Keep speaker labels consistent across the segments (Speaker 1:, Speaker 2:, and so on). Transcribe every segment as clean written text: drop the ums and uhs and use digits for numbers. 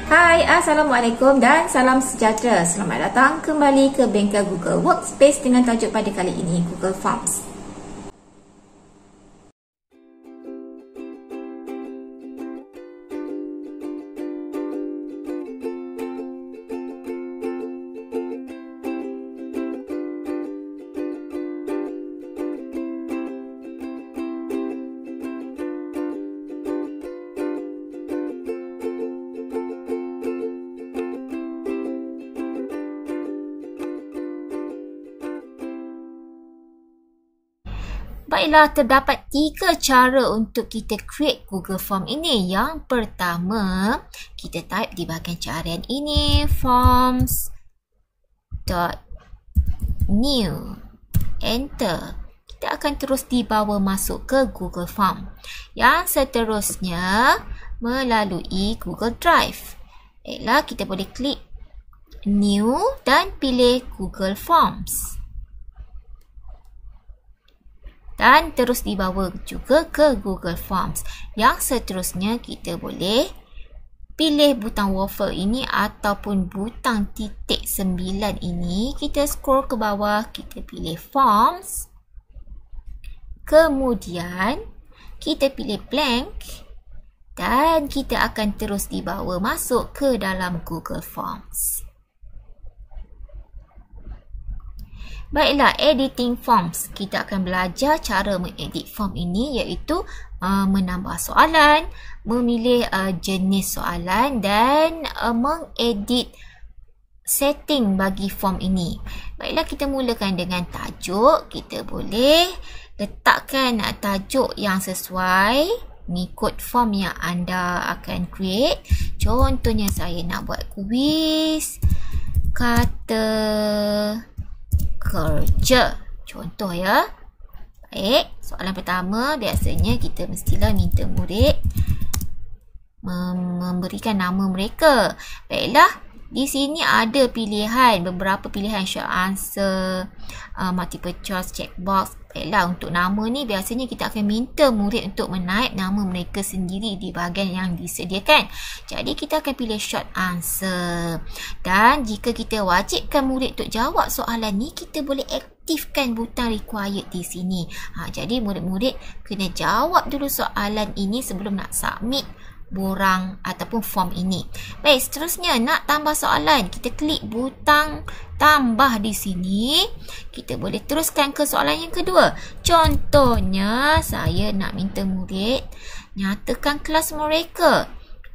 Speaker 1: Hai, Assalamualaikum dan salam sejahtera. Selamat datang kembali ke bengkel Google Workspace dengan tajuk pada kali ini Google Forms. Baiklah, terdapat 3 cara untuk kita create Google Form ini. Yang pertama, kita type di bahagian carian ini forms.new. Enter. Kita akan terus dibawa masuk ke Google Form. Yang seterusnya, melalui Google Drive. Baiklah, kita boleh klik New dan pilih Google Forms. Dan terus dibawa juga ke Google Forms. Yang seterusnya kita boleh pilih butang waffle ini ataupun butang titik 9 ini. Kita scroll ke bawah, kita pilih Forms. Kemudian kita pilih blank. Dan kita akan terus dibawa masuk ke dalam Google Forms. Baiklah, editing forms. Kita akan belajar cara mengedit form ini iaitu menambah soalan, memilih jenis soalan dan mengedit setting bagi form ini. Baiklah, kita mulakan dengan tajuk. Kita boleh letakkan tajuk yang sesuai mengikut form yang anda akan create. Contohnya saya nak buat kuis kata kerja. Contoh ya. Baik, soalan pertama biasanya kita mestilah minta murid memberikan nama mereka. Baiklah, di sini ada pilihan, beberapa pilihan short answer, multiple choice, checkbox. Baiklah, untuk nama ni biasanya kita akan minta murid untuk menaip nama mereka sendiri di bahagian yang disediakan. Jadi kita akan pilih short answer. Dan jika kita wajibkan murid untuk jawab soalan ni, kita boleh aktifkan butang required di sini. Jadi murid-murid kena jawab dulu soalan ini sebelum nak submit borang ataupun form ini. Baik, seterusnya nak tambah soalan, kita klik butang tambah di sini. Kita boleh teruskan ke soalan yang kedua. Contohnya saya nak minta murid nyatakan kelas mereka.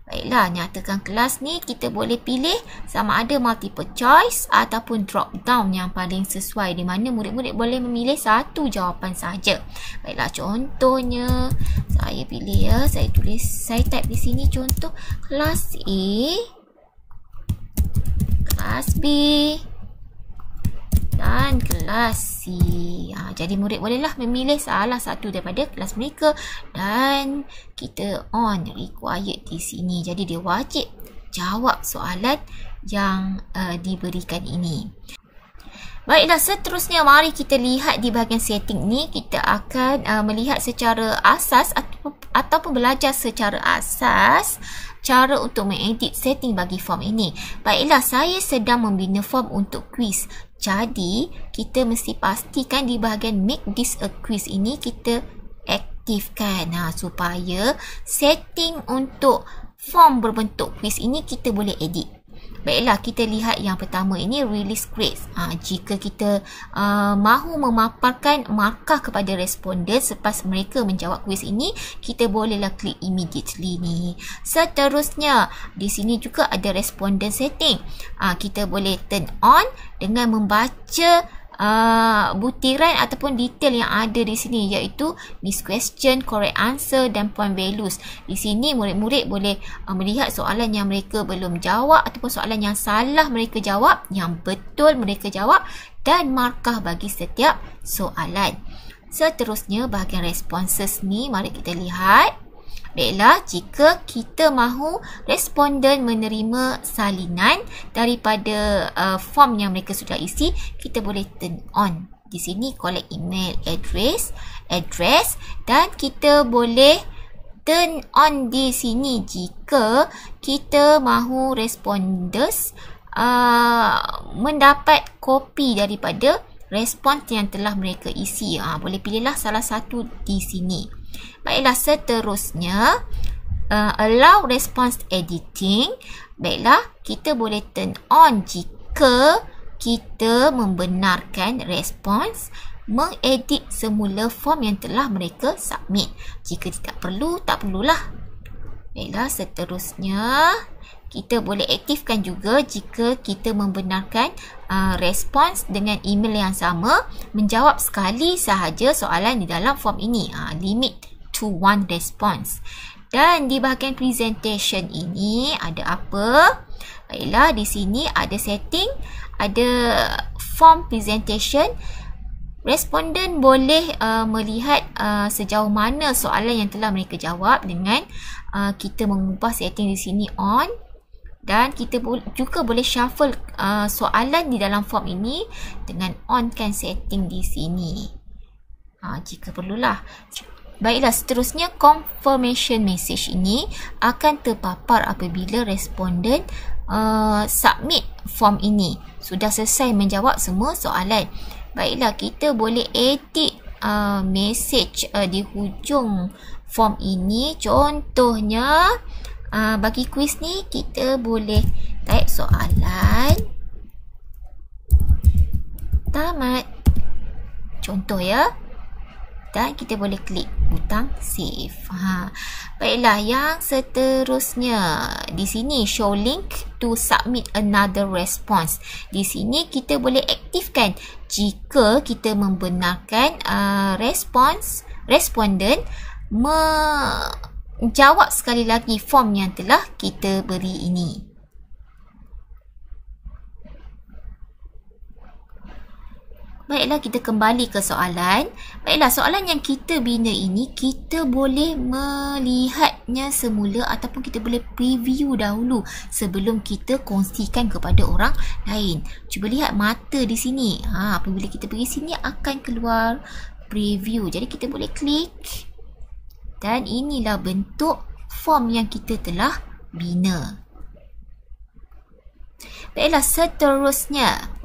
Speaker 1: Baiklah, nyatakan kelas ni kita boleh pilih sama ada multiple choice ataupun drop down yang paling sesuai, di mana murid-murid boleh memilih satu jawapan saja. Baiklah, contohnya saya pilih ya, saya type di sini contoh kelas A, kelas B dan kelas C. Jadi murid bolehlah memilih salah satu daripada kelas mereka dan kita on required di sini. Jadi dia wajib jawab soalan yang diberikan ini. Baiklah, seterusnya mari kita lihat di bahagian setting ni. Kita akan melihat secara asas ataupun belajar secara asas cara untuk mengedit setting bagi form ini. Baiklah, saya sedang membina form untuk quiz. Jadi, kita mesti pastikan di bahagian make this a quiz ini kita aktifkan supaya setting untuk form berbentuk quiz ini kita boleh edit. Baiklah, kita lihat yang pertama ini release grades. Jika kita mahu memaparkan markah kepada responden selepas mereka menjawab kuis ini, kita bolehlah klik immediately ni. Seterusnya, di sini juga ada responden setting. Kita boleh turn on dengan membaca butiran ataupun detail yang ada di sini, iaitu miss question, correct answer dan point values. Di sini murid-murid boleh melihat soalan yang mereka belum jawab ataupun soalan yang salah mereka jawab, yang betul mereka jawab dan markah bagi setiap soalan. Seterusnya bahagian responses ni, mari kita lihat. Baiklah, jika kita mahu responden menerima salinan daripada form yang mereka sudah isi, kita boleh turn on. Di sini collect email address dan kita boleh turn on di sini jika kita mahu responders mendapat kopi daripada respons yang telah mereka isi. Boleh pilihlah salah satu di sini. Baiklah, seterusnya allow response editing. Baiklah, kita boleh turn on jika kita membenarkan respons mengedit semula form yang telah mereka submit. Jika tidak perlu, tak perlulah. Baiklah, seterusnya kita boleh aktifkan juga jika kita membenarkan respons dengan email yang sama menjawab sekali sahaja soalan di dalam form ini. Limit to one response. Dan di bahagian presentation ini ada apa? Baiklah, di sini ada setting, ada form presentation. Responden boleh melihat sejauh mana soalan yang telah mereka jawab dengan kita mengubah setting di sini on, dan kita juga boleh shuffle soalan di dalam form ini dengan onkan setting di sini jika perlulah. Baiklah, seterusnya confirmation message ini akan terpapar apabila responden submit form ini, sudah selesai menjawab semua soalan. Baiklah, kita boleh edit message di hujung form ini. Contohnya bagi kuis ni kita boleh type soalan tamat, contoh ya, dan kita boleh klik butang save. Baiklah, yang seterusnya di sini show link to submit another response. Di sini kita boleh aktifkan jika kita membenarkan responden menjawab sekali lagi form yang telah kita beri ini. Baiklah, kita kembali ke soalan. Baiklah, soalan yang kita bina ini kita boleh melihatnya semula ataupun kita boleh preview dahulu sebelum kita kongsikan kepada orang lain. Cuba lihat mata di sini. Apabila kita pergi sini akan keluar preview. Jadi kita boleh klik. Dan inilah bentuk form yang kita telah bina. Baiklah, seterusnya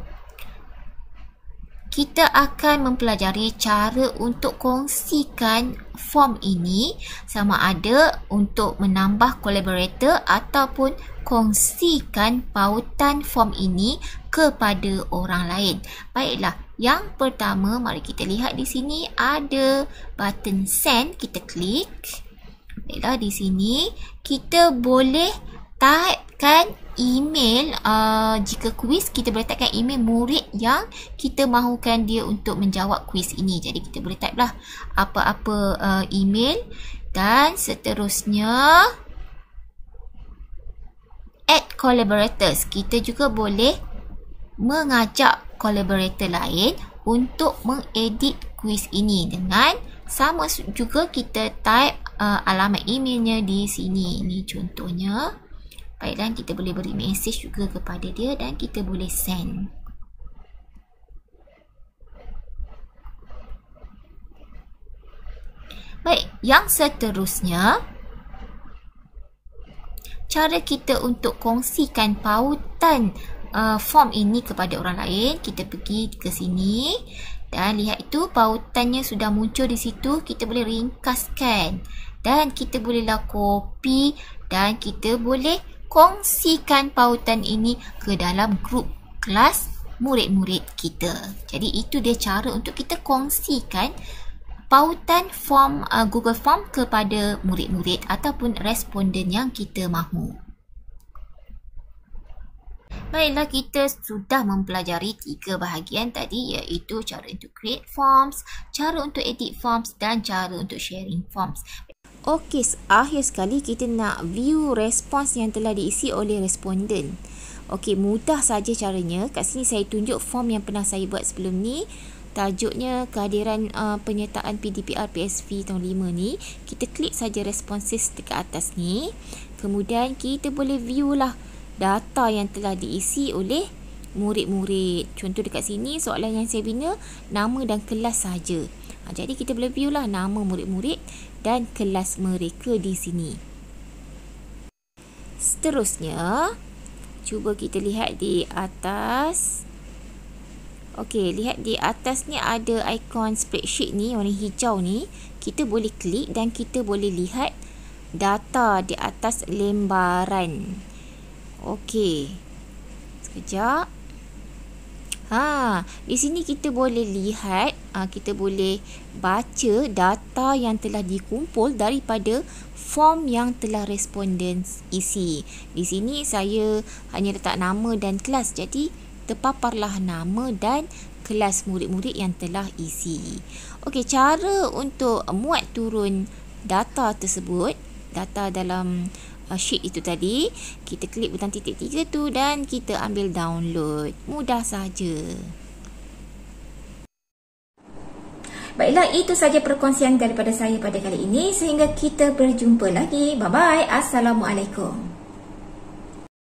Speaker 1: kita akan mempelajari cara untuk kongsikan form ini, sama ada untuk menambah collaborator ataupun kongsikan pautan form ini kepada orang lain. Baiklah, yang pertama mari kita lihat di sini ada button send, kita klik. Baiklah, di sini kita boleh typekan email. Jika kuis, kita boleh typekan email murid yang kita mahukan dia untuk menjawab kuis ini. Jadi kita boleh type lah apa-apa email. Dan seterusnya add collaborators. Kita juga boleh mengajak collaborator lain untuk mengedit kuis ini dengan sama juga kita type alamat emailnya di sini. Ini contohnya. Baiklah, kita boleh beri message juga kepada dia dan kita boleh send. Baik, yang seterusnya cara kita untuk kongsikan pautan form ini kepada orang lain. Kita pergi ke sini dan lihat itu pautannya sudah muncul di situ. Kita boleh ringkaskan dan kita bolehlah copy dan kita boleh kongsikan pautan ini ke dalam grup kelas murid-murid kita. Jadi itu dia cara untuk kita kongsikan pautan form Google Form kepada murid-murid ataupun responden yang kita mahu. Baiklah, kita sudah mempelajari 3 bahagian tadi, iaitu cara untuk create forms, cara untuk edit forms dan cara untuk sharing forms. Okey, akhir sekali kita nak view respons yang telah diisi oleh responden. Okey, mudah saja caranya. Kat sini saya tunjuk form yang pernah saya buat sebelum ni. Tajuknya kehadiran penyertaan PDPR PSV tahun 5 ni. Kita klik saja responses dekat atas ni. Kemudian kita boleh view lah data yang telah diisi oleh murid-murid. Contoh dekat sini soalan yang saya bina nama dan kelas saja. Jadi kita boleh view lah nama murid-murid dan kelas mereka di sini. Seterusnya, cuba kita lihat di atas. Okey, lihat di atas ni ada ikon spreadsheet ni, warna hijau ni. Kita boleh klik dan kita boleh lihat data di atas lembaran. Okey. Sekejap. Di sini kita boleh lihat, kita boleh baca data yang telah dikumpul daripada form yang telah responden isi. Di sini saya hanya letak nama dan kelas. Jadi terpaparlah nama dan kelas murid-murid yang telah isi. Okey, cara untuk muat turun data tersebut, data dalam sheet itu tadi, kita klik butang titik 3 tu dan kita ambil download. Mudah saja. Baiklah, itu saja perkongsian daripada saya pada kali ini. Sehingga kita berjumpa lagi. Bye-bye. Assalamualaikum.